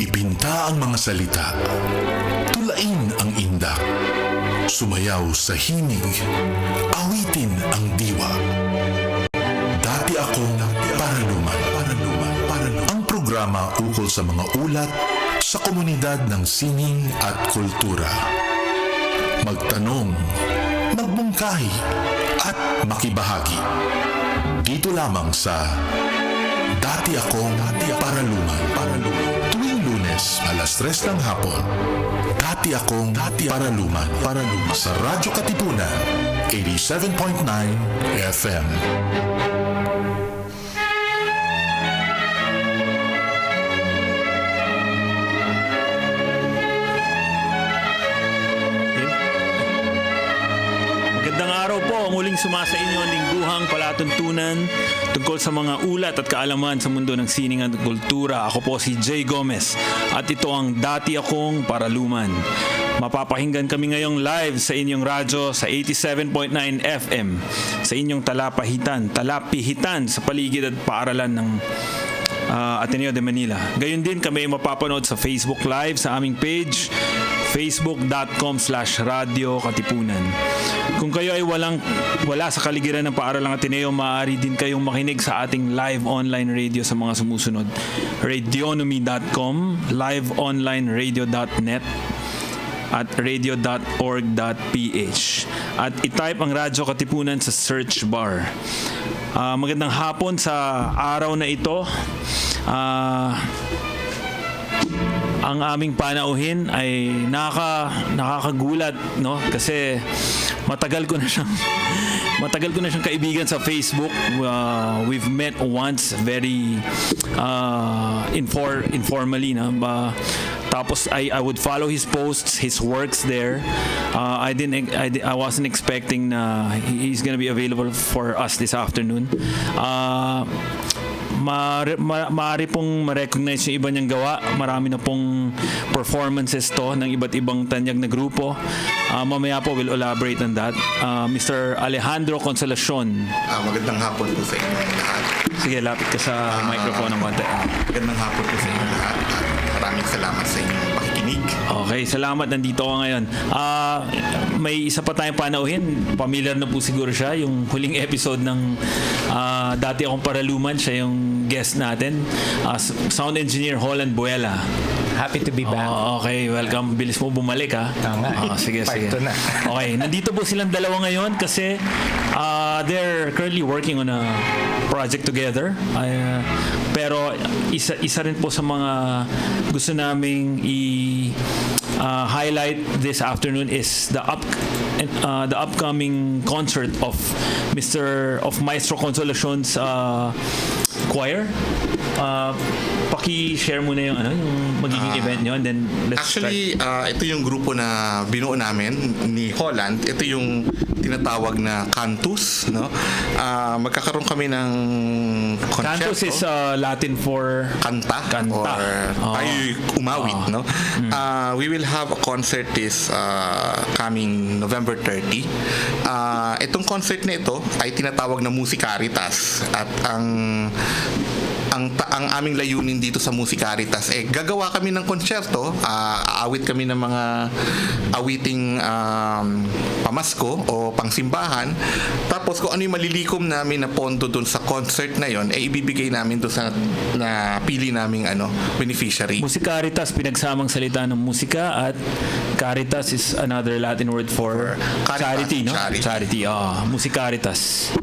Ipinta ang mga salita, tulain ang indak, sumayaw sa himig, awitin ang diwa. Dati Akong Paraluman. Ang programa ukol sa mga ulat sa komunidad ng sining at kultura. Magtanong, magbungkahi, at makibahagi. Dito lamang sa Dati Akong Paraluman. Tuwing Lunes, alas 3 ng hapon. Dati Akong Paraluman. Sa Radyo Katipunan, 87.9 FM. Magandang araw po, muling sumasa inyo ang lingguhang palatuntunan tungkol sa mga ulat at kaalaman sa mundo ng sining at kultura. Ako po si Jay Gomez at ito ang Dati Akong Paraluman. Mapapakinggan kami ngayong live sa inyong radyo sa 87.9 FM sa inyong talapihitan sa paligid at paaralan ng Ateneo de Manila. Gayon din kami mapapanood sa Facebook Live sa aming page facebook.com/Radio Katipunan. Kung kayo ay wala sa kaligiran ng Paaralang Ateneo, maaari din kayong makinig sa ating live online radio sa mga sumusunod. radionomy.com, liveonlineradio.net at radio.org.ph at itype ang Radyo Katipunan sa search bar. Magandang hapon sa araw na ito. Ang aming panauhin ay nakakagulat, no? Kasi matagal ko na siyang kaibigan sa Facebook. We've met once very informally, no? Tapos I would follow his posts, his works there. I wasn't expecting na he's gonna be available for us this afternoon. Maaari pong ma-recognize yung iba niyang gawa. Marami na pong performances to ng iba't ibang tanyag na grupo. Mamaya po we'll elaborate on that. Mr. Alejandro Consolacion. Magandang hapon po sa inyo lahat. Sige, lapit ka sa microphone ng konti. Magandang hapon po sa inyo lahat. Maraming salamat sa inyong pakikinig. Okay, salamat. Nandito ka ngayon. May isa pa tayong panauhin. Familiar na po siguro siya. Yung huling episode ng Dati Akong Paraluman. Siya yung guest natin. Sound Engineer Holland Buela. Happy to be back. Okay, welcome. Bilis mo bumalik, ha? Sige. Na. Okay, nandito po silang dalawa ngayon kasi they're currently working on a project together. Pero isa rin po sa mga gusto naming highlight this afternoon is the upcoming concert of Maestro Consolacion's choir. Paki-share muna yung magiging event nyo, and then let's actually start. Ito yung grupo na binuo namin ni Holland. Ito yung tinatawag na Cantus, no? Magkakaroon kami ng konsyerto. Cantus is Latin for kanta. Or tayo umawit, no? We will have a concert this coming November 30. Itong concert na ito ay tinatawag na Musikaritas, at ang aming layunin dito sa Musikaritas gagawa kami ng konsyerto, aawit kami ng mga awiting pamasko o pangsimbahan, tapos kung ano yung malilikom namin na pondo dun sa concert na yon ibibigay namin doon sa napili naming beneficiary. Musikaritas, pinagsamang salita ng musika, at caritas is another Latin word for charity, no? Charity. Musikaritas.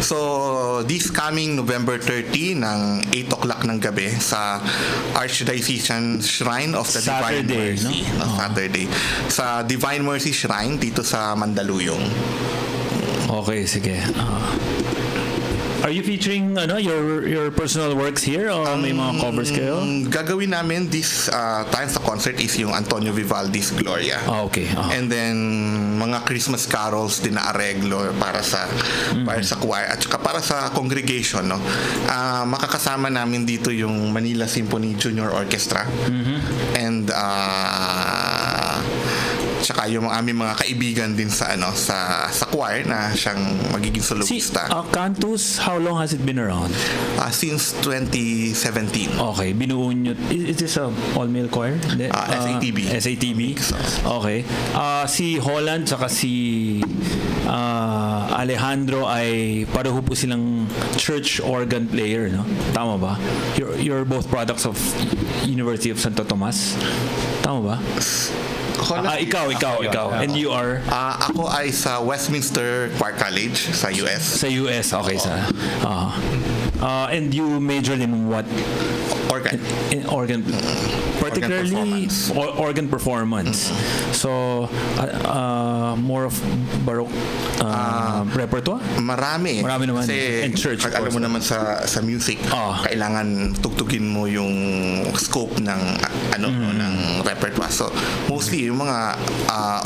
So this coming November 30 ng 8 o'clock ng gabi sa Archdiocesan Shrine of the Divine Mercy, no? Saturday. Sa Divine Mercy Shrine dito sa Mandaluyong. Okay, sige. Are you featuring your personal works here, o may mga covers kayo? Gagawin namin this time sa concert is yung Antonio Vivaldi's Gloria. Okay. And then mga Christmas carols din na areglo para sa choir at saka para sa congregation, no. Makakasama namin dito yung Manila Symphony Junior Orchestra. And tsaka yung aming mga kaibigan din sa sa choir na siyang magiging soloista. Cantus, how long has it been around? Since 2017. Okay, binuo nyo. Is this a all-male choir? SATB. SATB? Okay. Si Holland saka si Alejandro ay pareho po silang church organ player, no? Tama ba? You're both products of University of Santo Tomas? Tama ba? Ikaw. And you are? Ako ay sa Westminster Choir College sa US. Sa US, okay. And you majored in what? Organ. In organ. Particularly organ performance. So, more of Baroque repertoire? Marami naman. Kasi, And church, alam mo naman sa music, kailangan tugtugin mo yung scope ng ng repertoire. So, mostly yung mga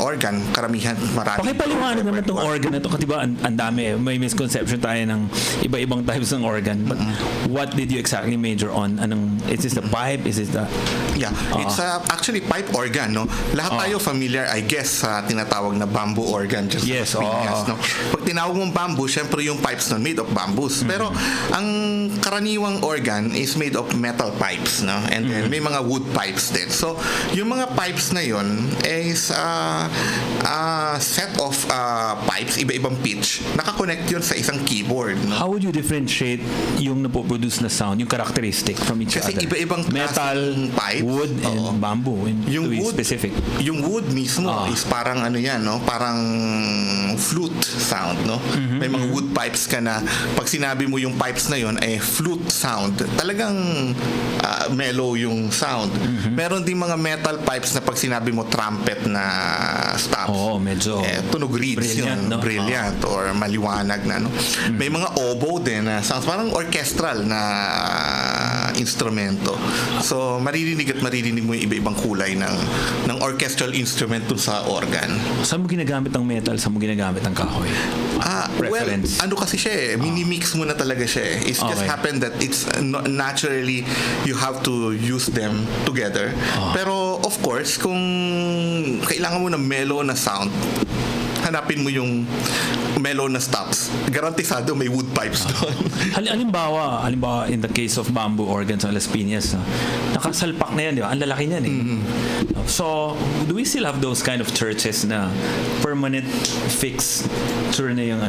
organ, karamihan marami. Pakipaliwanag naman itong organ na ito. Kasi diba, ang dami. May misconception tayo ng iba-ibang types ng organ. But what did you exactly major on? Is this the pipe? Is it the... Yeah, it's actually pipe organ, no? Lahat tayo familiar, I guess, sa tinatawag na bamboo organ just yes, sa Pinas, no? Pag tinawag mong bamboo, syempre yung pipes nun made of bamboos. Pero ang karaniwang organ is made of metal pipes, no? And then may mga wood pipes din. So, yung mga pipes na yun is set of pipes, iba-ibang pitch. Nakakonect yun sa isang keyboard, no? How would you differentiate yung napoproduce na sound, yung characteristic from each Kasi other? iba-ibang metal, pipes, wood, and bamboo. Yung to be wood, specific. Yung wood mismo is parang no? Parang flute sound, no? May mga wood pipes ka na pag sinabi mo yung pipes na yun ay flute sound. Talagang mellow yung sound. Meron din mga metal pipes na pag sinabi mo trumpet na stops. Medyo tunog reeds brilliant, yun, no? Brilliant or maliwanag na, no? May mga oboe din na sounds parang orchestral na instrumento. So, maririnig mo yung iba-ibang kulay ng orchestral instrument dun sa organ. Saan mo ginagamit ang metal? Saan mo ginagamit ang kahoy? Preference? Well, kasi siya minimix mo na talaga siya It's just happened that it's naturally you have to use them together. Pero, of course, kung kailangan mo ng mellow na sound, hanapin mo yung mellow na stops. Garantisado may wood pipes doon. Halimbawa, in the case of bamboo organs sa Las Piñas, nakasalpak na yan, di ba? Ang lalaki niyan eh. So, do we still have those kind of churches na permanent fix na yung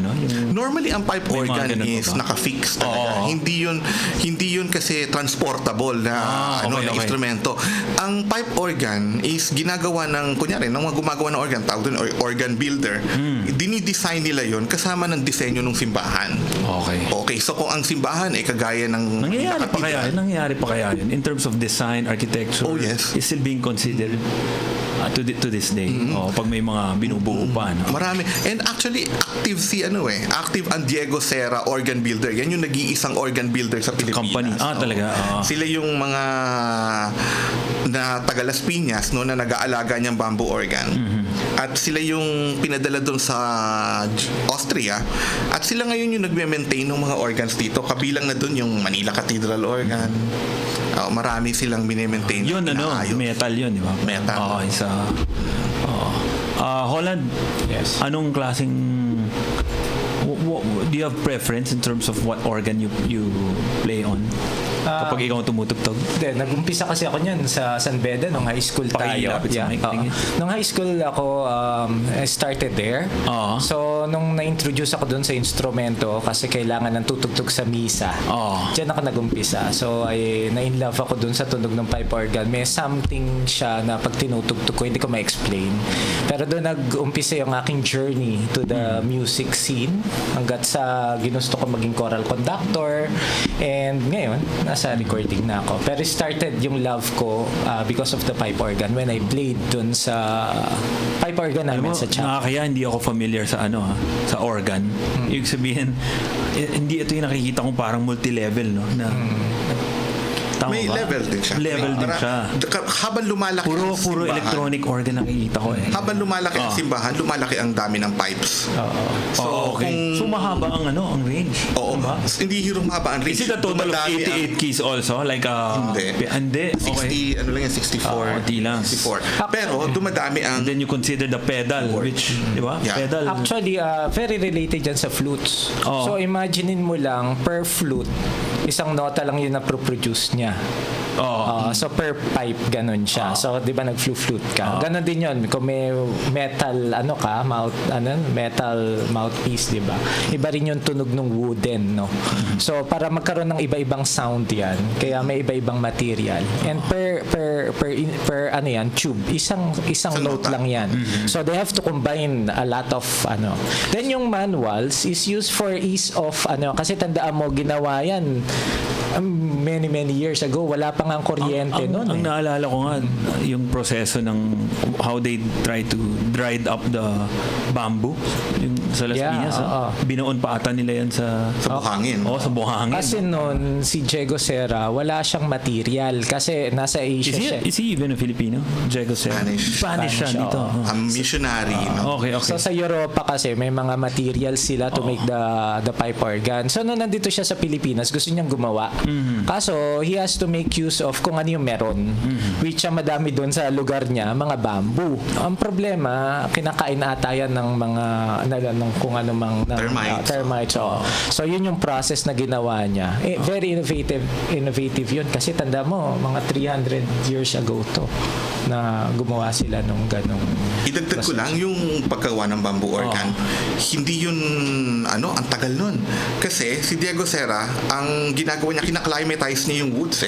Normally, ang pipe organ is naka-fix talaga. Hindi yun kasi transportable na na instrumento. Ang pipe organ is ginagawa ng, kunyari, ng mga gumagawa ng organ, tawag doon, organ builder. Dinidesign nila yon kasama ng disenyo ng simbahan. Okay. So kung ang simbahan ay kagaya ng nangyayari pa kaya yun in terms of design, architecture? Oh, yes. Is still being considered to this day. Pag may mga binubuo pa. No? Marami. And actually, active active ang Diego Serra organ builder. Yan yung nag-iisang organ builder sa Pilipinas. Company. Talaga. Sila yung mga na taga Las Piñas, no, na nag-aalaga niyang bamboo organ. At sila yung pinadala doon sa Austria. At sila ngayon yung nagme-maintain ng mga organs dito. Kabilang na doon yung Manila Cathedral organ. Marami silang bine-maintain. Yun, metal yun, di ba? Metal. Holland, yes. Anong klaseng do you have preference in terms of what organ you play on? Kapag ikaw tumutugtog? Nag-umpisa kasi ako niyan sa San Beda nung high school tayo. Nung high school ako, I started there. So, nung na-introduce ako doon sa instrumento kasi kailangan ng tutugtog sa misa. Diyan ako nag-umpisa. So, na-in love ako doon sa tunog ng pipe organ. May something siya na pag tinutugtog ko, hindi ko ma-explain. Pero doon nag-umpisa yung aking journey to the music scene hanggat sa ginusto ko maging choral conductor. And ngayon, nasa recording na ako. Pero started yung love ko because of the pipe organ when I played dun sa pipe organ namin sa chapel. Kaya hindi ako familiar sa sa organ. Ibig sabihin, hindi ito yung nakikita kong parang multi-level, no? Na Tama may ba? level din siya. Level din siya. Habang lumalaki ang Puro simbahan, electronic organ nakikita ko eh. habang lumalaki ang simbahan, lumalaki ang dami ng pipes. So, okay. So mahaba ang range. Oo. Diba? Hindi humaba ang range. Is it a total of Dumadami 88 keys also? Like Hindi. 60, Okay. ano lang yan, 64. Konti lang. 64. Pero dumadami ang And then you consider the pedal, which, di ba? Yeah. Pedal. Actually, very related dyan sa flutes. Oo. So, imaginein mo lang, per flute, isang nota lang yun na produce niya. So per pipe ganun siya. So 'di ba nag-flute ka. Ganun din 'yon. Kung may metal metal mouthpiece, 'di ba? Iba rin yung tunog ng wooden, no. So para magkaroon ng iba-ibang sound 'yan. Kaya may iba-ibang material. And per ano 'yan, tube. Isang note lang 'yan. So they have to combine a lot of Then yung manuals is used for ease of kasi tandaan mo ginawa 'yan many years ago. Wala pa nga kuryente noon. Ang naalala ko nga, yung proseso ng how they try to dried up the bamboo yung sa Las Piñas. Binoon pa ata nila yan sa buhangin. Sa buhangin. Kasi noon, si Diego Serra, wala siyang material. Kasi nasa Asia siya. Is he even a Filipino? Diego Serra? Spanish siya dito. A missionary. Okay. So sa Europa kasi, may mga materials sila to make the pipe organ. So nung nandito siya sa Pilipinas, gusto niyang gumawa. Kaso, he has to make use of kung ano yung meron. Which madami doon sa lugar niya, mga bamboo. Ang problema, kinakain ata yan ng mga kung ano mang termites. So yun yung process na ginawa niya. Very innovative yun kasi tanda mo, mga 300 years ago to na gumawa sila nung ganong idagdag ko lang yung paggawa ng bamboo organ. Hindi yun ang tagal nun. Kasi si Diego Serra, ang ginagawa niya, kinaklimatize niya yung woods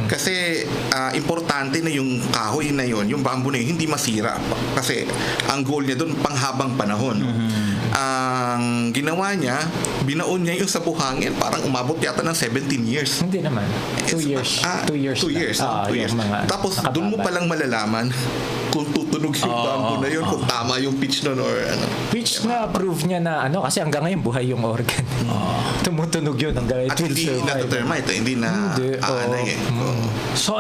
Kasi importante na yung kahoy na yun, yung bamboo na yun, hindi masira. Kasi ang goal niya doon, panghabang panahon. Ang ginawa niya, binaon niya yung sa buhangin, parang umabot yata ng 17 years. Hindi naman. 2 years. 2 years. 2 years. Tapos doon mo palang malalaman kung tutunog yung bamboo na yun, kung tama yung pitch nun or Which na-prove niya na kasi hanggang ngayon buhay yung organ. Tumutunog yun hanggang at hindi na-termite, hindi na aanay So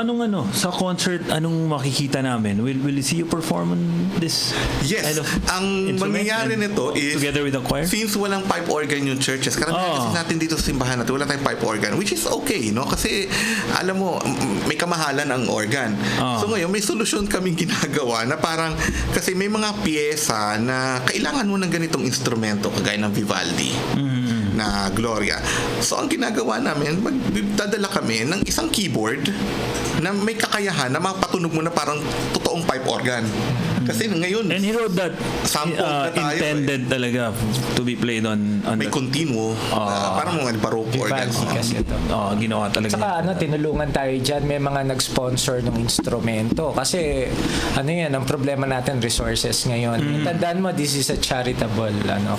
sa concert, anong makikita namin? Will we see you perform on this? Yes. Ang mangyayari nito is together with the choir? Since walang pipe organ yung churches, karamihan kasi natin dito sa simbahan natin, wala tayong pipe organ, which is okay, no? Kasi alam mo, may kamahalan ang organ. So ngayon, may solusyon kaming ginagawa na parang, kasi may mga piyesa na kailangan mo ng ganitong instrumento, kagaya ng Vivaldi. Na Gloria. So ang ginagawa namin, magdadala kami ng isang keyboard na may kakayahan na mapatunog mo na parang totoong pipe organ. Kasi ngayon, and he wrote that intended talaga to be played on may continuo, parang mga baroque organs. Kasi ito. Ginawa talaga. Saka tinulungan tayo dyan, may mga nag-sponsor ng instrumento. Kasi yan, ang problema natin, resources ngayon. Tandaan mo, this is a charitable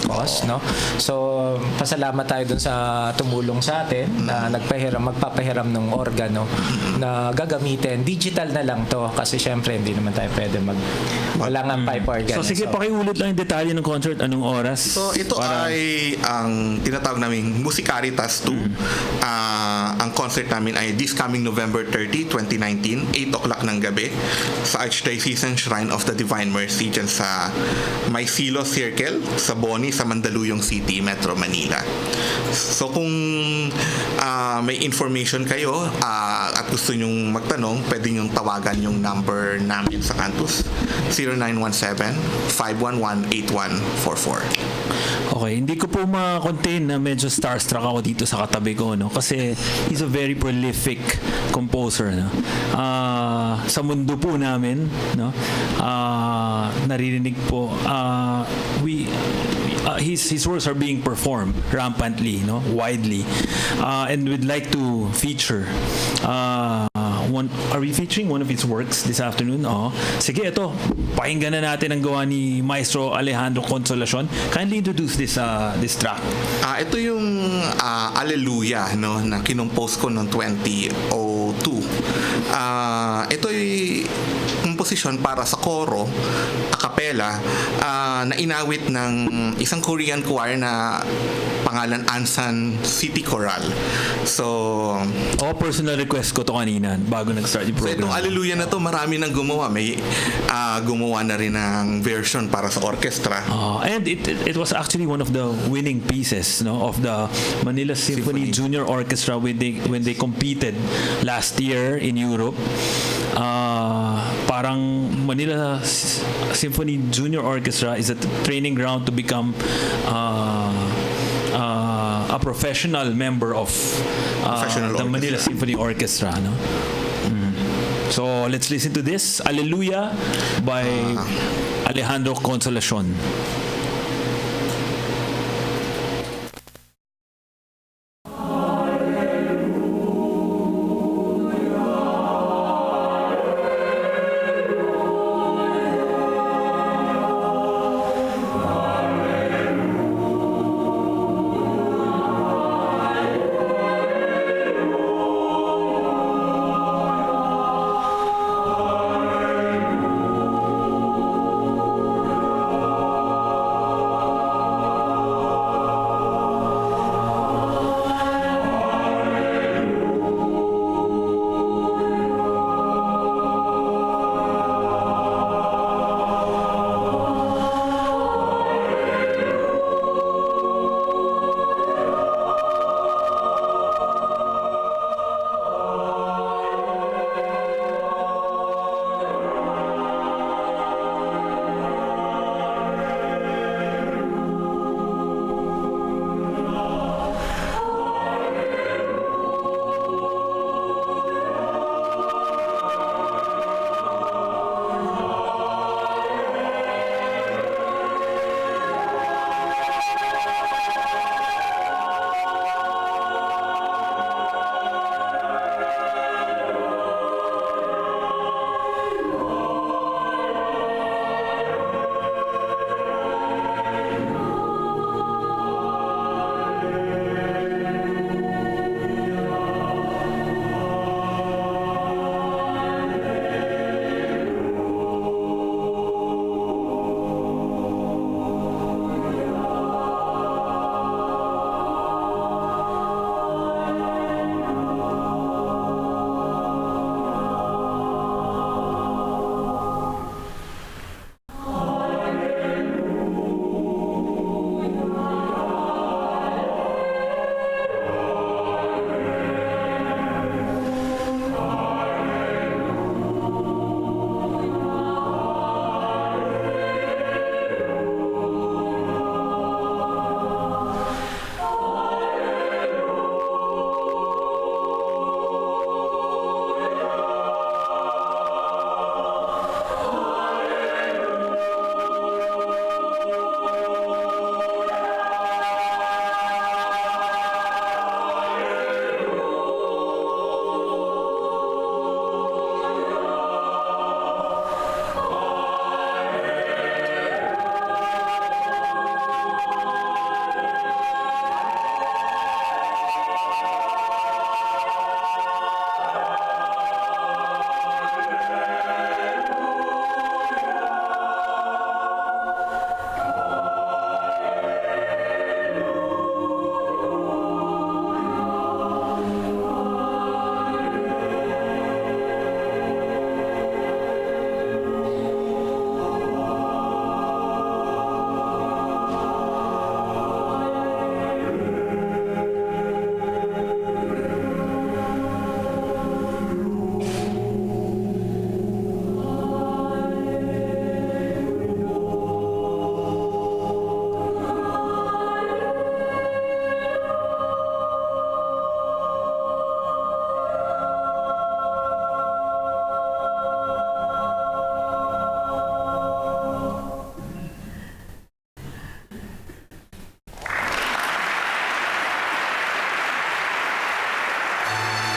cause, no? So, pasalamat tayo dun sa tumulong sa atin na magpapahiram ng organo na gagamitin. Digital na lang to kasi syempre hindi naman tayo pwede wala nga pipe organ. So sige, pakiulit lang yung detalye ng concert. Anong oras? So ito ay ang tinatawag naming Musicaritas 2. Ang concert namin ay this coming November 30, 2019, 8 o'clock ng gabi sa Archdiocesan Shrine of the Divine Mercy dyan sa Maisilo Circle sa Boni sa Mandaluyong City, Metro Manila. So kung may information kayo at gusto nyong magtanong, pwede nyong tawagan yung number namin sa Cantus, 0917-511-8144. Okay, hindi ko po ma-contain na medyo starstruck ako dito sa katabi ko, no? Kasi he's a very prolific composer, no? Sa mundo po namin, no? Naririnig po, his works are being performed rampantly, no, widely, and we'd like to feature are we featuring one of his works this afternoon? Sige, ito, pakinggan na natin ang gawa ni Maestro Alejandro Consolacion. Kindly introduce this track. Ito yung Alleluia, no, na kinompose ko noong 2002. Ito'y komposisyon para sa koro, a cappella, na inawit ng isang Korean choir na pangalan Ansan City Choral. So, personal request ko to kanina bago nag-start yung so itong program. Alleluia na to, marami nang gumawa. May gumawa na rin ng version para sa orchestra. And it was actually one of the winning pieces, no, of the Manila Symphony Junior Orchestra when they competed last year in Europe. Parang Manila Symphony Junior Orchestra is a training ground to become a professional member of the Manila Symphony Orchestra, no? So let's listen to this Alleluia by Alejandro Consolacion.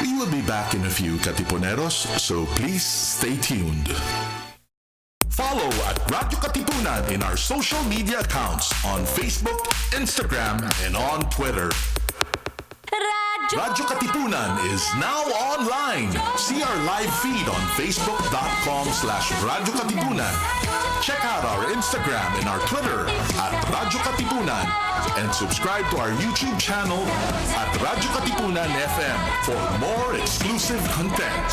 We will be back in a few, Katipuneros, so please stay tuned. Follow at Radyo Katipunan in our social media accounts on Facebook, Instagram, and on Twitter. Radyo Katipunan is now online. See our live feed on facebook.com/Radyo Katipunan. Check out our Instagram and our Twitter at Radyo Katipunan. And subscribe to our YouTube channel at Radyo Katipunan FM for more exclusive content.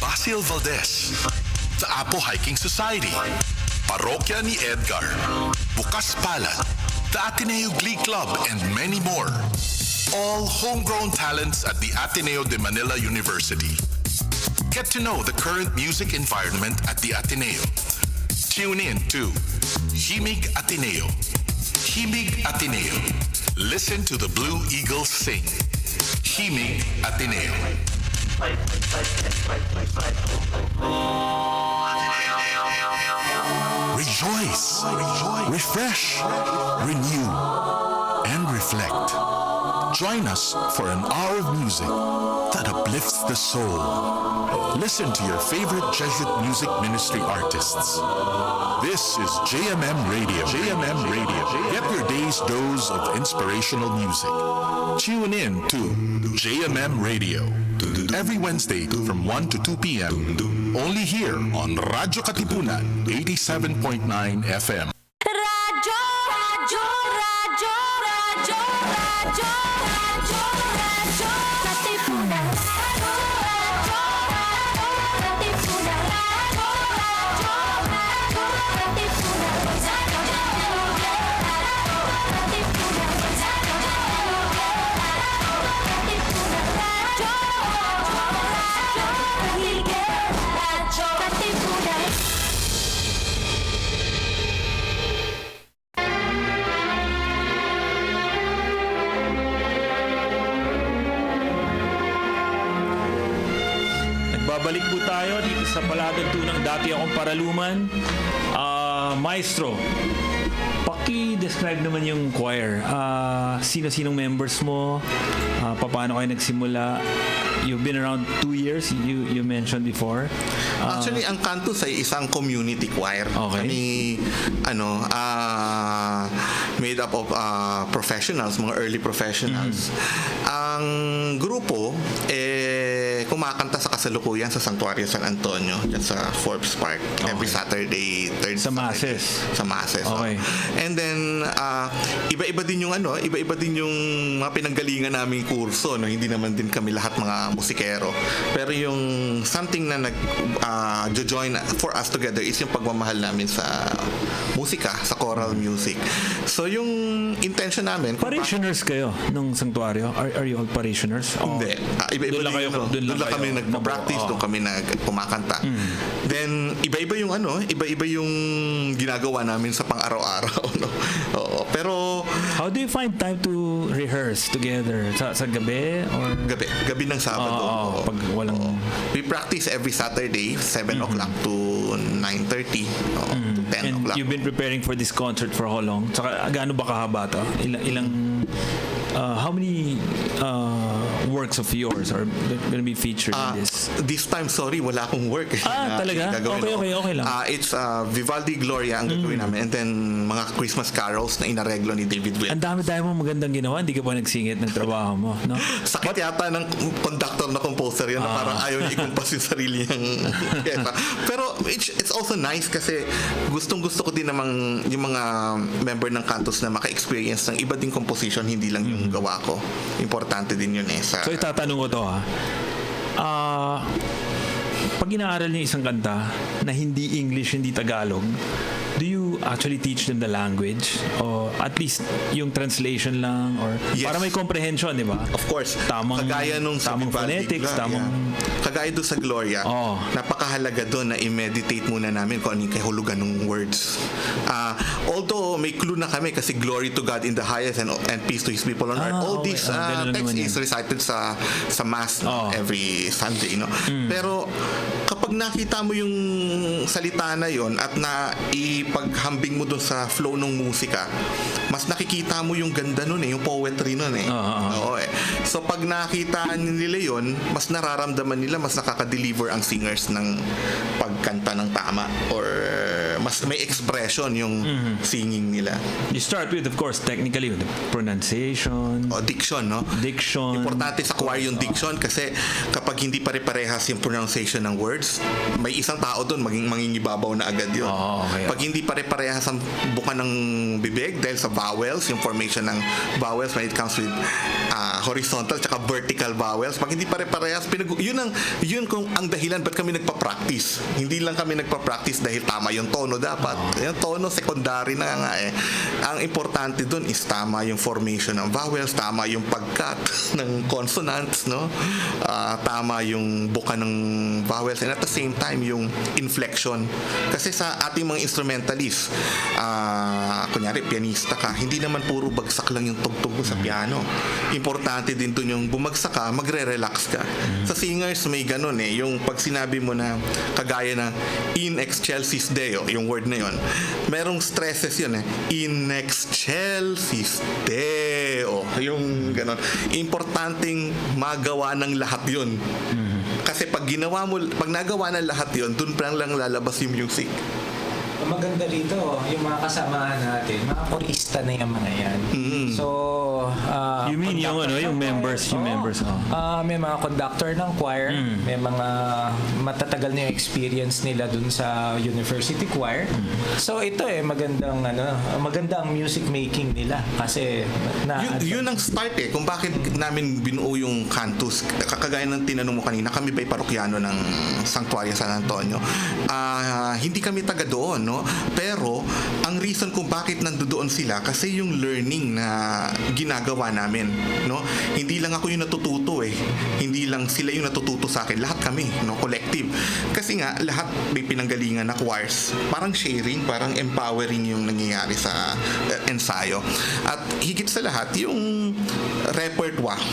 Basil Valdez, sa Apo Hiking Society, Parokya ni Edgar, Bukas Palad, the Ateneo Glee Club, and many more. All homegrown talents at the Ateneo de Manila University. Get to know the current music environment at the Ateneo. Tune in to Himig Ateneo. Himig Ateneo. Listen to the Blue Eagles sing. Himig Ateneo. Rejoice, refresh, renew, and reflect. Join us for an hour of music that uplifts the soul. Listen to your favorite Jesuit music ministry artists. This is JMM Radio. JMM Radio. Get your day's dose of inspirational music. Tune in to JMM Radio every Wednesday from 1 to 2 p.m. Only here on Radyo Katipunan 87.9 FM. Radyo, radyo, radyo, radyo, radyo, radyo, radyo, Katipunan. Radyo, radyo, Katipunan. Radyo, radyo, Katipunan. Babalik po tayo dito sa Palatuntunang Dati Akong Paraluman. Maestro, paki-describe naman yung choir. Sino-sinong members mo? Paano kayo nagsimula? You've been around 2 years, you mentioned before. Actually, ang Cantus ay isang community choir. Okay. Kami, made up of professionals, mga early professionals. Ang grupo, kumakanta sa kasalukuyan sa Santuario San Antonio, dyan sa Forbes Park, every Saturday, third Sa Saturday. masses. Sa masses. Okay. And then, iba-iba din yung mga pinanggalingan naming kurso, no? Hindi naman din kami lahat mga musikero. Pero yung something na join for us together is yung pagmamahal namin sa musika, sa choral music. So yung intention namin, Parishioners kayo nung sanctuaryo? Are you all parishioners? hindi. Iba-iba Doon lang din kayo- doon lang doon kayo kami nagpa-practice, doon kami kumakanta. Then iba-iba yung ginagawa namin sa pang-araw-araw, no. Oo, pero How do you find time to rehearse together? Sa gabi? Or gabi ng Sabado. pag walang... We practice every Saturday, 7 o'clock to 9:30, to 10 And o'clock. you've been preparing for this concert for how long? Tsaka gaano ba kahaba to? How many works of yours are gonna be featured in this? This time, sorry, wala akong work. Talaga? Okay lang. It's Vivaldi Gloria ang gagawin namin, and then mga Christmas carols na inareglo ni David Will. Ang dami-dami mo magandang ginawa, hindi ka pa nagsingit ng trabaho mo, no? Sakit yata ng conductor na composer yan na parang ayaw niya i-compose yung sarili niyang pyesa. Pero it's also nice kasi gustong-gusto ko din namang yung mga member ng Cantus na maka-experience ng iba ding composition, hindi lang yung gawa ko. Importante din yun sa... So itatanong ko to pag inaaral niyo isang kanta na hindi English, hindi Tagalog, do you actually teach them the language? O at least yung translation lang? Or Yes. para may comprehension, di ba? Of course. Tamang phonetics, Kagaya doon sa Gloria, napakahalaga doon na i-meditate muna namin kung ano yung kahulugan ng words. Although may clue na kami kasi glory to God in the highest and peace to His people on earth. All okay. these Ganun text naman is yan. recited sa Mass every Sunday. No? Pero kapag nakita mo yung salita na yon at na ipaghambing mo doon sa flow ng musika, mas nakikita mo yung ganda nun yung poetry nun Oo, So pag nakita nila yon, mas nararamdaman nila, mas nakaka-deliver ang singers ng pagkanta ng tama or mas may expression yung singing nila. You start with, of course, technically with the pronunciation, O diction, no? diction. Importante sa choir yung diction kasi kapag hindi pare-parehas yung pronunciation ng words, may isang tao doon mangingibabaw na agad yun. Okay. Pag hindi pare-parehas ang buka ng bibig dahil sa vowels, yung formation ng vowels when it comes with horizontal tsaka vertical vowels, pag hindi pare-parehas, yun kung ang dahilan ba't kami nagpa-practice. Hindi lang kami nagpa-practice dahil tama yung tono dapat. Yung tono, secondary na nga eh. Ang importante doon is tama yung formation ng vowels, tama yung pagkat ng consonants, no? Tama yung buka ng vowels, and at the same time yung inflection. Kasi sa ating mga instrumentalists, kunyari pianista ka, hindi naman puro bagsak lang yung tugtog mo sa piano. Importante din doon yung bumagsak ka, magre-relax ka. Sa singers may ganun eh, yung pag sinabi mo na kagaya na in excelsis Deo, yung word na yon, merong stresses yun eh, in excelsis Deo, yung ganun. Importanteng magawa ng lahat yun. Kasi pag nagawa ng lahat yun, dun pa lang lalabas yung music. Ang maganda rito, yung mga kasamahan natin, mga korista na yung mga yan. So, You mean yung members, may mga conductor ng choir, may mga matatagal na yung experience nila dun sa university choir. So ito maganda ang music making nila kasi yun ang start eh kung bakit namin binuo yung Cantus. Kagaya ng tinanong mo kanina, kami ba'y parokyano ng Sanctuario San Antonio? Hindi kami taga doon, no? Pero ang reason kung bakit nandoon sila kasi yung learning na ginagawa namin, no? Hindi lang ako yung natututo eh. Hindi lang sila yung natututo sa akin. Lahat kami, no? Collective. Kasi nga lahat may pinanggalingan na choirs. Parang sharing, parang empowering yung nangyayari sa ensayo. At higit sa lahat yung repertoire.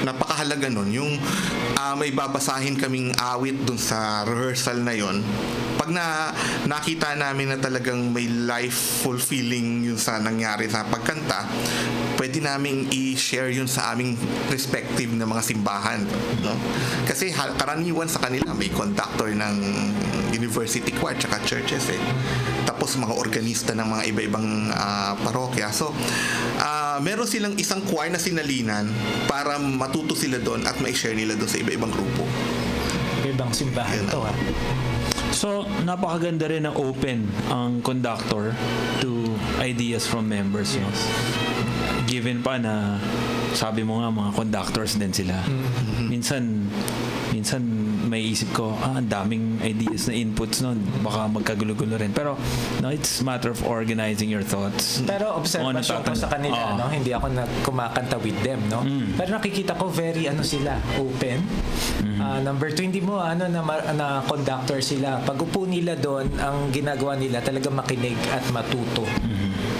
Napakahalaga nun. Yung may babasahin kaming awit dun sa rehearsal na yon. Pag nakita namin na talagang may life fulfilling yun sa nangyari sa pagkanta, pwede naming i-share yun sa aming respective na mga simbahan, no? Kasi karaniwan sa kanila may conductor ng university choir tsaka churches eh. Tapos mga organista ng mga iba-ibang parokya. So meron silang isang choir na sinalinan para matuto sila doon at ma-share nila doon sa iba-ibang grupo. ibang simbahan to ha. So, napakaganda rin na open ang conductor to ideas from members. Yes. No? Given pa na sabi mo nga mga conductors din sila. Minsan may isip ko, ang daming ideas na inputs nun. Baka magkagulo-gulo rin. Pero no, it's matter of organizing your thoughts. Pero observation ko sa kanila, no? Hindi ako kumakanta with them, no? Pero nakikita ko very sila, open. Number 2, hindi mo na conductor sila. Pag upo nila doon, ang ginagawa nila talaga makinig at matuto.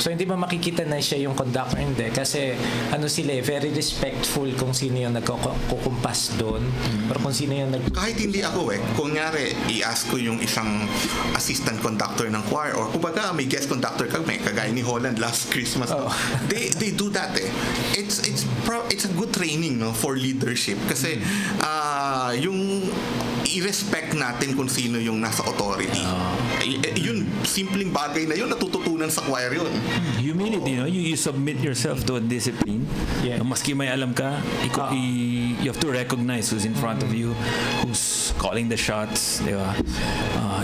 So hindi ba makikita na siya yung conductor? Hindi. Kasi sila very respectful kung sino yung nagkukumpas doon. Pero kung sino yung kahit hindi ako kunyari i-ask ko yung isang assistant conductor ng choir or kumbaga may guest conductor kami kagaya ni Holland last Christmas. They do that It's a good training, no, for leadership kasi yung i-respect natin kung sino yung nasa authority. Yun, simpleng bagay na yun, natututunan sa choir yun. Humility, no? You submit yourself to a discipline. Yeah. Maski may alam ka, you have to recognize who's in front of you, who's calling the shots, di ba?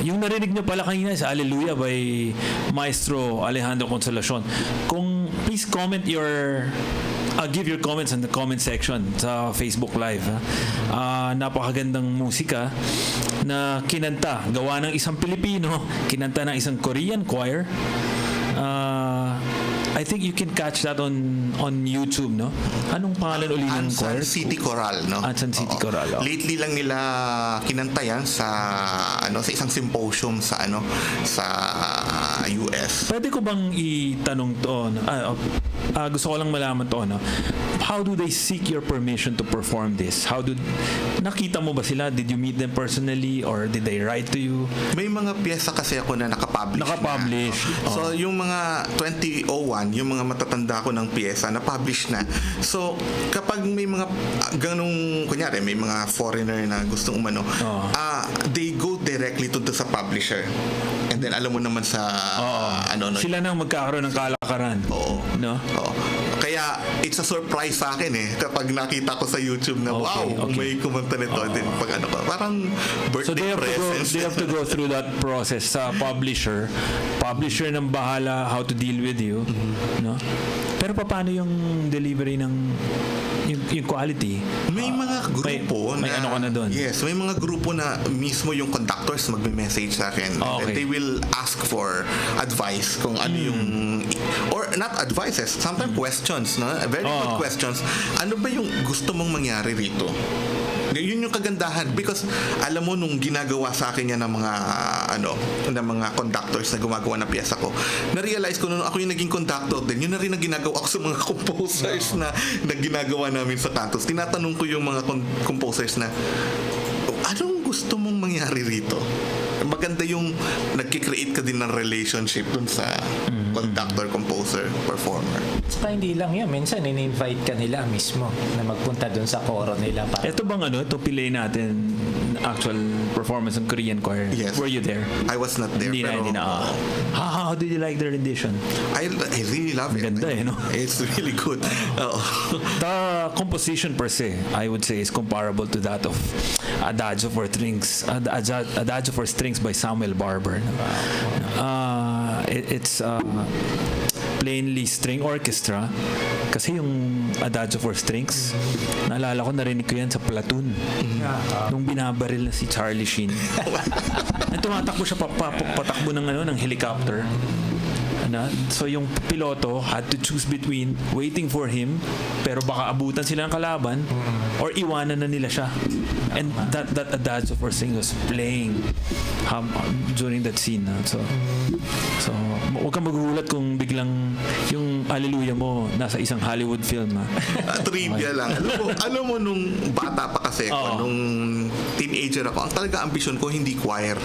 Yung narinig nyo pala kanina sa Alleluia by Maestro Alejandro Consolacion. Please comment give your comments in the comment section sa Facebook Live. Napakagandang musika na kinanta, gawa ng isang Pilipino, kinanta ng isang Korean choir. I think you can catch that on YouTube, no? Anong pangalan uli ng choir? Ansan City Choral, no? Ansan City Choral. Lately lang nila kinanta yan sa isang symposium sa US. Pwede ko bang itanong to? Gusto ko lang malaman to, no? How do they seek your permission to perform this? Nakita mo ba sila? Did you meet them personally or did they write to you? May mga pyesa kasi ako na nakapublish. Nakapublish. So yung mga 2001 naman yung mga matatanda ko ng piyesa na publish na. So, kapag may mga ganong, kunyari, may mga foreigner na gustong umano, they go directly to sa publisher. And then, alam mo naman sa, Sila nang magkakaroon ng kalakaran. Oo. No? Oo. Kaya, it's a surprise sa akin kapag nakita ko sa YouTube na, may kumanta nito. And then, pag parang So birthday presents. they have to go through that process sa publisher. Publisher nang bahala how to deal with you, no? Pero paano yung delivery ng yung quality? May mga grupo may ano ka na doon? Yes, may mga grupo na mismo yung conductors magme-message sa akin. Okay. And they will ask for advice kung ano yung, or not advices, sometimes questions, no? Very good questions. Ano ba yung gusto mong mangyari rito? Yun yung kagandahan because alam mo nung ginagawa sa akin yan ng mga ng mga conductors na gumagawa ng piyesa ko, na-realize ko nung ako yung naging conductor din, yun na rin ang ginagawa ko sa mga composers na ginagawa namin sa Cantus. Tinatanong ko yung mga composers na anong gusto mong mangyari rito? Maganda yung nagki-create ka din ng relationship dun sa conductor, composer, performer. Saka hindi lang yan. Minsan, in-invite ka nila mismo na magpunta dun sa koro nila. Ito bang ito pilay natin actual performance ng Korean choir? Yes. Were you there? I was not there. Hindi na. How did you like the rendition? I really love it. Ganda no? It's really good. The composition per se, I would say, is comparable to that of Adagio for Strings by Samuel Barber. It's plainly string orchestra kasi yung Adagio for Strings, naalala ko, narinig ko yan sa Platoon nung binabaril na si Charlie Sheen. Tumatakbo siya patakbo ng helicopter. So yung piloto had to choose between waiting for him pero baka abutan sila ng kalaban or iwanan na nila siya. And that Adagio for Strings was playing during that scene. So huwag kang magugulat kung biglang yung Alleluia mo nasa isang Hollywood film. Trivia lang. Alam mo nung bata pa kasi ako, nung teenager ako, ang talaga ambisyon ko hindi choir.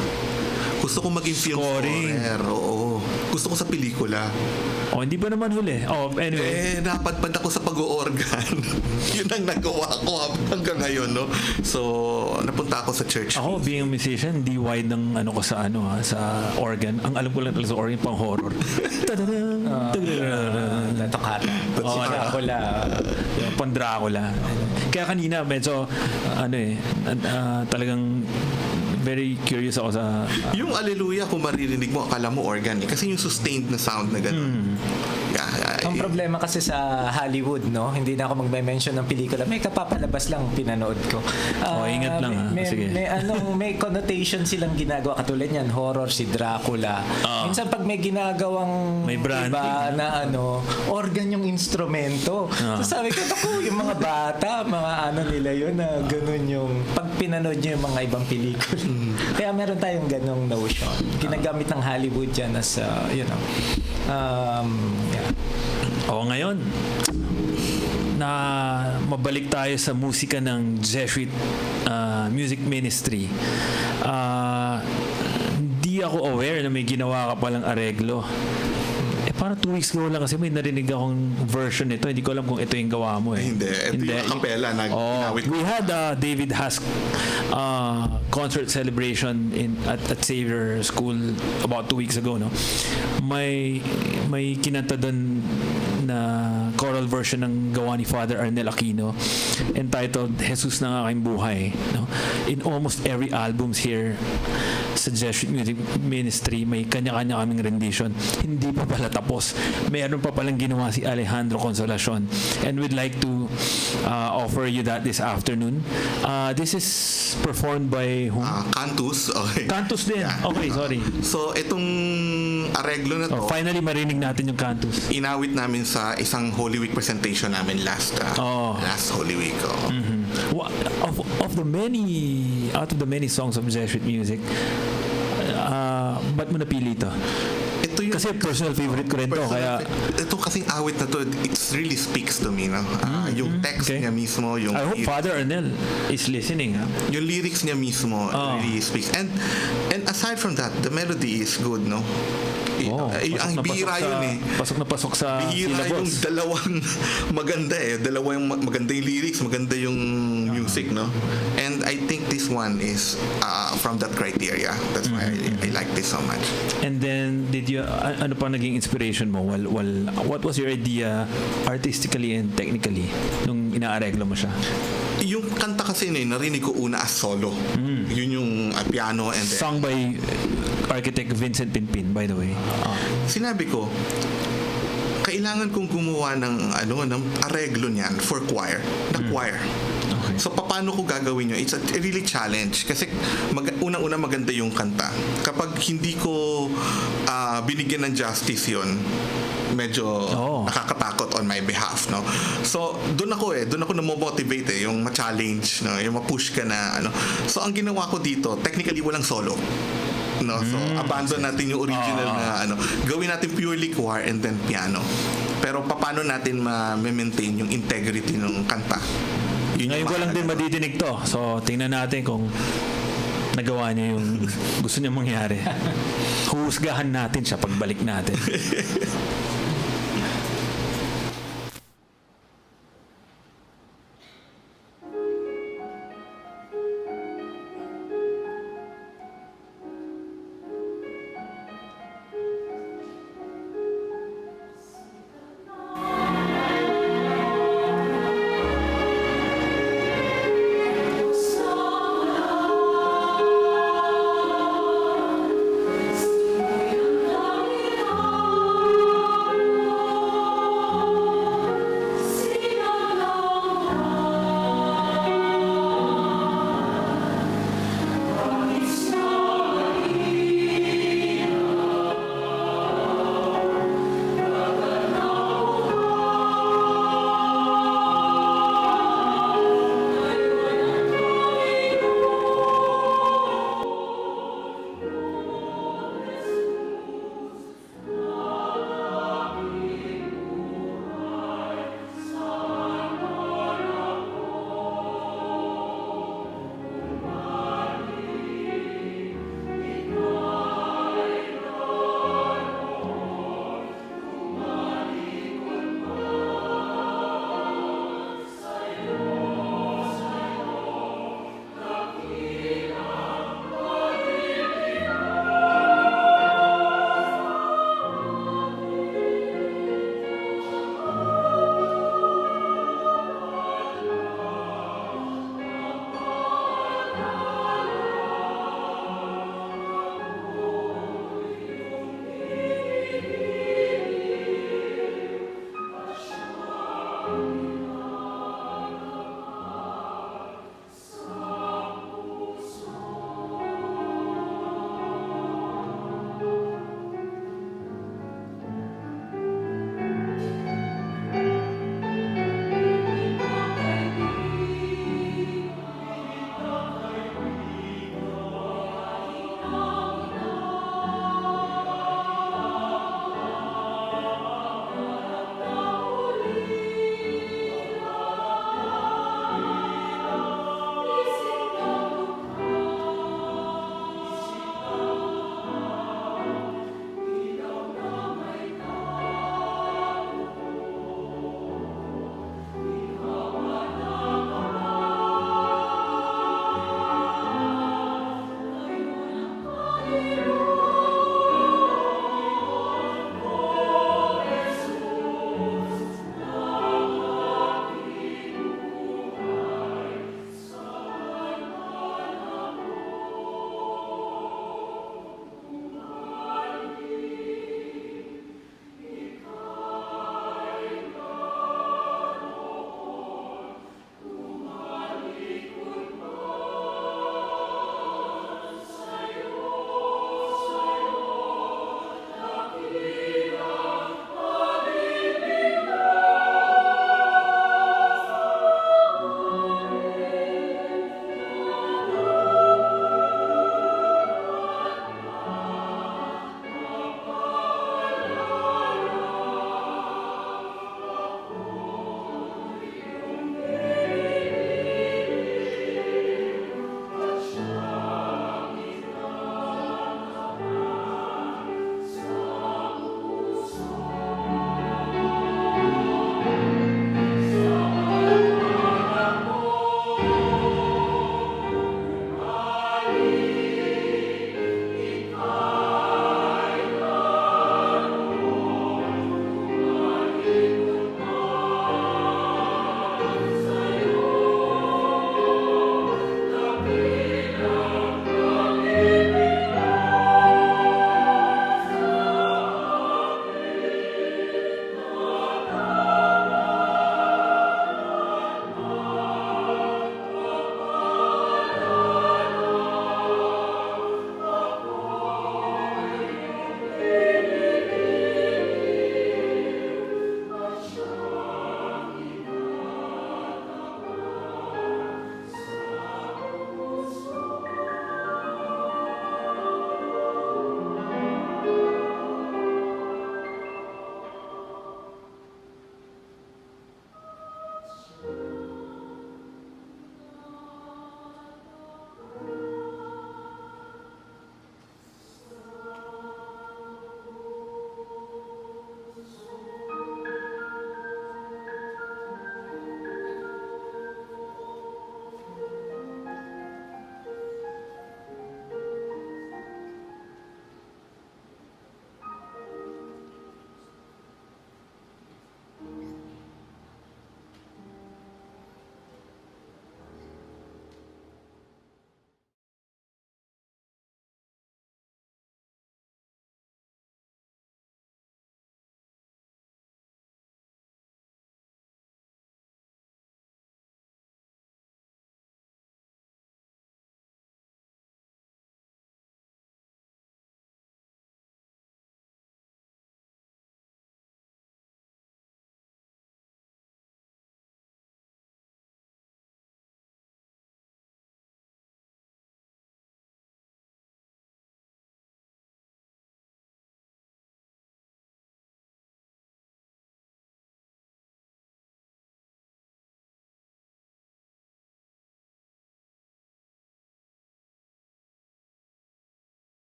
Gusto ko maging film scorer. Oo. Gusto ko sa pelikula. Hindi ba naman huli? Anyway. Napadpad ako sa pag-o-organ. Yun ang nagawa ko hanggang ngayon, no? So, napunta ako sa church. Ako, being a musician, hindi wide ng ko sa sa organ. Ang alam ko lang talaga sa organ, pang horror. Natokata. Dracula. Pang Dracula. Kaya kanina, medyo, talagang very curious ako sa... Yung Alleluia, kung maririnig mo, akala mo organ kasi yung sustained na sound na gano'n. Ang problema kasi sa Hollywood, no? Hindi na ako magme-mention ng pelikula. May kapapalabas lang pinanood ko. Ingat lang Sige. May connotation silang ginagawa. Katulad yan, horror, si Dracula. Minsan pag may ginagawang may iba na organ yung instrumento. So sabi ko, yung mga bata, mga nila yun na ganun yung pag pinanood nyo yung mga ibang pelikula. Kaya meron tayong ganong notion. Ginagamit ng Hollywood yan as, ngayon, na mabalik tayo sa musika ng Jesuit music ministry. Hindi ako aware na may ginawa ka palang areglo. Parang 2 weeks ago lang kasi may narinig akong version nito. Hindi ko alam kung ito yung gawa mo Hindi. Ito yung kapela na ginawit ko. We had David Hask concert celebration at Xavier School about 2 weeks ago. No? May kinanta doon na choral version ng gawa ni Father Arnel Aquino entitled Jesus na aking buhay. No? In almost every albums here sa Jesuit Music Ministry, may kanya-kanya kaming rendition. Hindi pa pala tapos. Mayroon pa palang ginawa si Alejandro Consolacion. And we'd like to offer you that this afternoon. This is performed by whom? Cantus. Okay. Cantus din. Yeah. Okay, sorry. So, itong areglo na to, finally marinig natin yung Cantus. Inawit namin sa isang Holy Week presentation namin last Holy Week. Out of the many songs of Jesuit music, ba't mo napili ito? Ito yung kasi personal favorite ko rin to. Ito kasing awit na to, it really speaks to me. No? Yung text niya mismo, yung I hope Father Arnel is listening. Yung lyrics niya mismo really speaks. And aside from that, the melody is good, no? Ang bihira yun eh. Pasok na pasok sa Bihira yung syllabus. dalawang maganda eh. Maganda yung lyrics, maganda yung music, no? And I think this one is from that criteria. That's why I like this so much. And then, did you, ano pa naging inspiration mo? What was your idea artistically and technically nung inaareglo mo siya? Yung kanta kasi narinig ko una as solo. Yun yung piano and then Sung by architect Vincent Pinpin, by the way. sinabi ko, kailangan kong gumawa ng areglo niyan for choir. The choir. Okay. So paano ko gagawin yun? It's a really challenge kasi unang-una maganda yung kanta. Kapag hindi ko binigyan ng justice yun, medyo nakakatakot on my behalf, no? So doon ako na-motivate yung ma-challenge, no? Yung ma-push ka na So ang ginawa ko dito, technically walang solo. No, so abandon natin yung original na gawin natin purely choir and then piano. Pero paano natin ma-maintain yung integrity ng kanta? Ngayon ko lang din madidinig to. So, tingnan natin kung nagawa niya yung gusto niya mangyari. Huhusgahan natin siya pagbalik natin.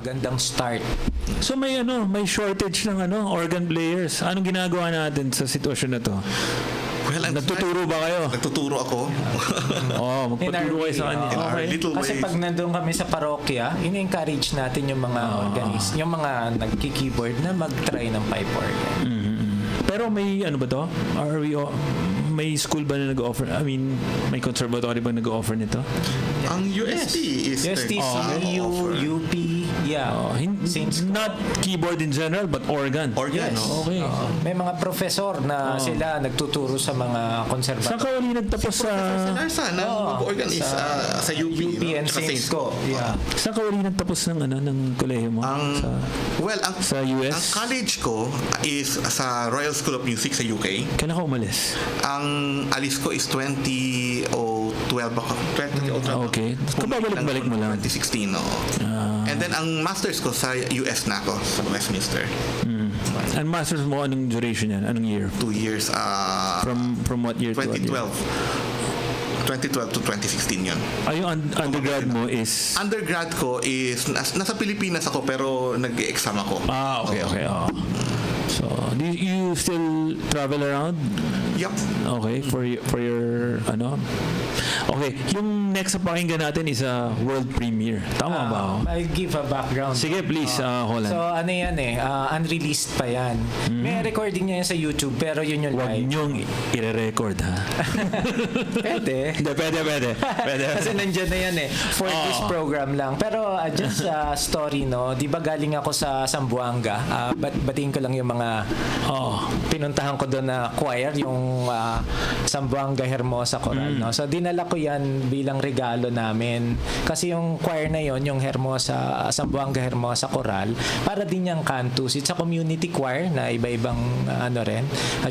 magandang start. So may shortage ng organ players. Anong ginagawa natin sa sitwasyon na to? Well, Nagtuturo ba kayo? Nagtuturo ako. Magpaturo kayo sa kanya. In our Okay. little Kasi ways. pag nandun kami sa parokya, ini-encourage natin yung mga organist, yung mga nagki-keyboard na mag-try ng pipe organ. Pero may ba to? May school ba na nag-offer? I mean, may conservatory ba nag-offer nito? Ang UST is UST, CU, UP, Not keyboard in general, but organ. Organ, Yes. no? Okay. May mga professor na sila nagtuturo sa mga Saan konservatory. ka uli nagtapos sa... Larsa na mag-organ is sa UP, and tsaka Saints ko. Yeah. Saan ka uli nagtapos ng kolehiyo mo? Sa US? Ang college ko is sa Royal School of Music sa UK. Kailan ka umalis? Ang alis ko is 2012 ako. 2012 Okay. Kababalik-balik mo lang. 2016, no. And then ang masters ko sa US na ako, sa Westminster. And masters mo, anong duration yan? Anong year? 2 years. From what year to what 2012. year? 2012 to 2016 yun. Yung undergrad mo is... Undergrad ko is, nasa Pilipinas ako pero nag-exam ako. Okay. So, do you still travel around? Yup. Okay, for your Okay, yung next na pakinggan natin is a world premiere. Tama ba ako? I'll give a background. Sige, please, Holland. So yan unreleased pa yan. May recording niya yan sa YouTube pero yun yung Huwag live. niyong i-record, ha? Pwede. Hindi, pwede. Kasi nandyan na yan for this program lang. Pero just a story, no? Di ba galing ako sa Zamboanga? Batiin ko lang yung mga pinuntahan ko doon na choir, yung Zamboanga Hermosa Choral, no? So dinala ko yan bilang regalo namin. Kasi yung choir na yon, yung Zamboanga Hermosa Choral, para din yung Cantus. It's a community choir na iba-ibang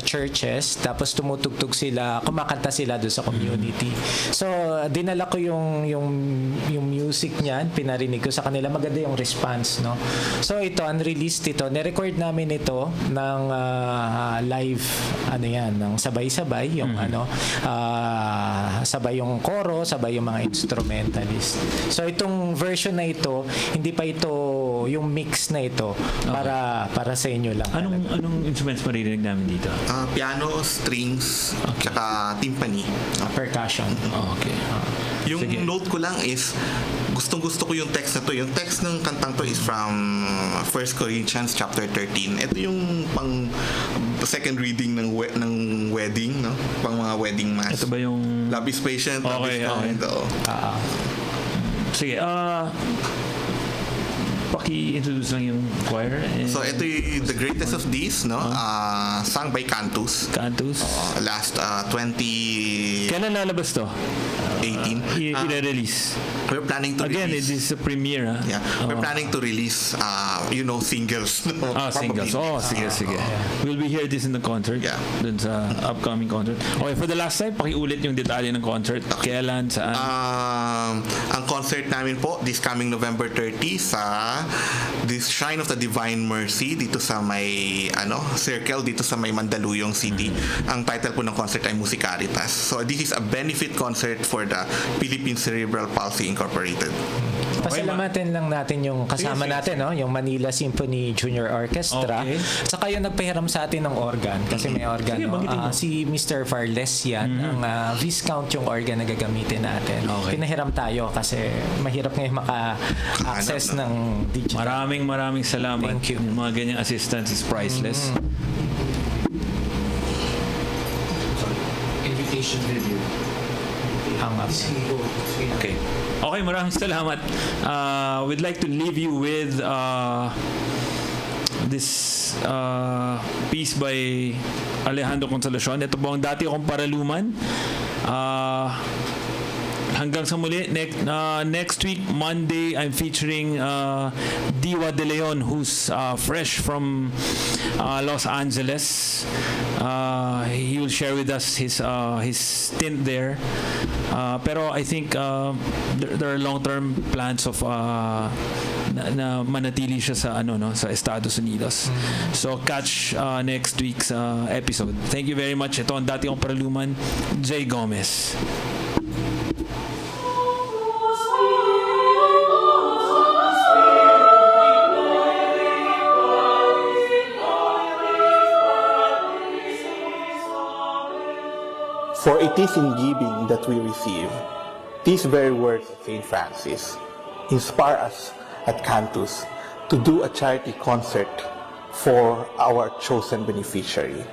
churches. Tapos tumutugtog sila, kumakanta sila doon sa community. So dinala ko yung music niyan, pinarinig ko sa kanila, maganda yung response, no. So ito unreleased ito, ni-record namin ito ng live ng sabay-sabay yung sabay yung koro, sabay yung mga instrumentalist. So itong version na ito, hindi pa ito yung mix na ito para sa inyo lang. Anong instruments maririnig namin dito? Piano, strings, tsaka timpani. Percussion. Okay. Yung Sige. note ko lang is gustong-gusto ko yung text na to. Yung text ng kantang to is from 1 Corinthians chapter 13. Ito yung pang second reading ng wedding, no? Pang mga wedding mass. Ito ba yung... Love is patient, love is kind. Sige, paki-introduce lang yung choir. So ito yung The Greatest of These, no? Sung by Cantus. Cantus. Last 2018. Kailan lalabas to? I-release. We're planning to Again, release. it is a premiere, ha? Yeah, we're planning to release singles. Singles. Sige. We'll be here this in the concert. Yeah. Dun sa upcoming concert. Okay, for the last time, pakiulit yung detalye ng concert. Kailan, saan? Ang concert namin po this coming November 30 sa this Shrine of the Divine Mercy dito sa may circle dito sa may Mandaluyong City. Ang title po ng concert ay Musicaritas. So this is a benefit concert for the Philippine Cerebral Palsy Incorporated. Pasalamatan lang natin yung kasama natin, no? Yung Manila Symphony Junior Orchestra. Okay. Saka yung nagpahiram sa atin ng organ. Kasi may organ, Sige, no? banggitin mo. Si Mr. Farles yan. Ang Viscount yung organ na gagamitin natin. Okay. Pinahiram tayo kasi mahirap ngayon maka-access ng digital. Maraming salamat. Thank you. Yung mga ganyang assistance is priceless. Invitation video. Hang up. Okay, maraming salamat. We'd like to leave you with this piece by Alejandro Consolacion. Ito po ang Dati Akong Paraluman. Hanggang sa muli, next week, Monday, I'm featuring Diwa De Leon, who's fresh from Los Angeles. He will share with us his stint there. Pero I think there are long-term plans of na manatili siya sa sa Estados Unidos. So catch next week's episode. Thank you very much. Ito ang Dati Akong Paraluman, Jay Gomez. For it is in giving that we receive. These very words of St. Francis inspire us at Cantus to do a charity concert for our chosen beneficiary.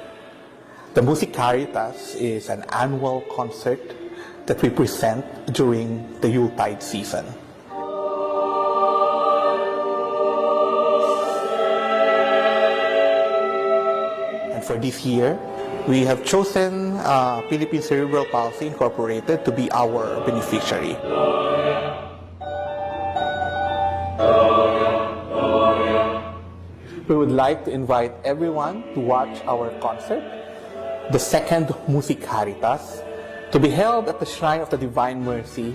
The Music Caritas is an annual concert that we present during the Yuletide season. And for this year, we have chosen Philippine Cerebral Palsy Incorporated to be our beneficiary. We would like to invite everyone to watch our concert, the second Music Caritas, to be held at the Shrine of the Divine Mercy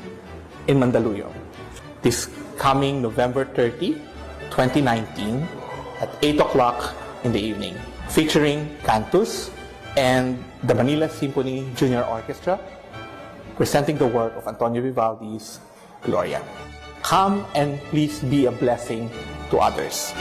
in Mandaluyong this coming November 30, 2019 at 8 o'clock in the evening, featuring Cantus and the Manila Symphony Junior Orchestra, presenting the work of Antonio Vivaldi's Gloria. Come and please be a blessing to others.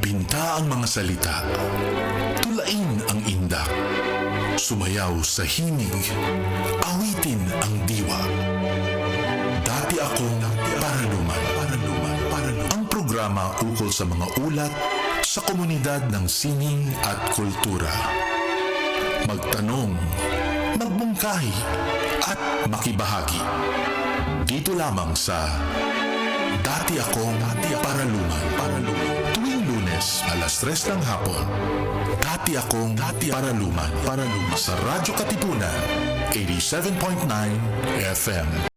Ipinta ang mga salita, tulain ang indak, sumayaw sa himig, awitin ang diwa. Dati akong Paraluman. Ang programa ukol sa mga ulat sa komunidad ng sining at kultura. Magtanong, magbungkahi, at makibahagi. Dito lamang sa Dati akong Paraluman. Tuwing Lunes, alas 3 ng hapon. Dati akong Paraluman. Sa Radyo Katipunan, 87.9 FM.